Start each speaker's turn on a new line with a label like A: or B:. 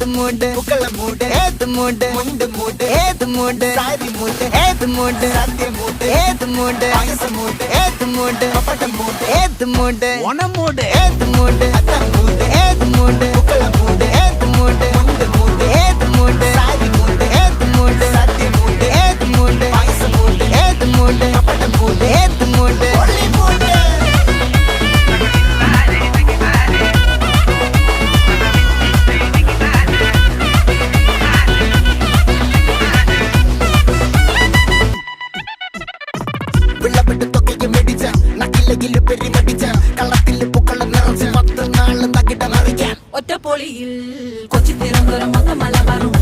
A: മൂട് പുക്കള മൂട് ഏത് മൂട് മുണ്ട് മൂട് ഏത് മൂട് സാരി മൂട് ഏത് മൂട് സത്യ മൂട് ഏത് മൂട് പായസ മൂട് ഏത് മൂട് പപ്പടം മൂട് ഏത് മൂട് ഓണം മൂട് ഏത് മൂട് അത്തം മൂട് ഏത് മൂട് പുക്കള മൂട് ഏത് മൂട് മുണ്ട് മൂട് ഏത് മൂട് സാരി മൂട് ഏത് മൂട് സത്യ മൂട് ഏത് മൂട് പായസ മൂട് ഏത് മൂട് പപ്പടം മൂട് ഏത് മൂട് ഒള്ളി മൂട്
B: ഒറ്റപ്പൊളിയിൽ കൊച്ചി തിരുവനന്തപുരം മൊത്തം മലബാറും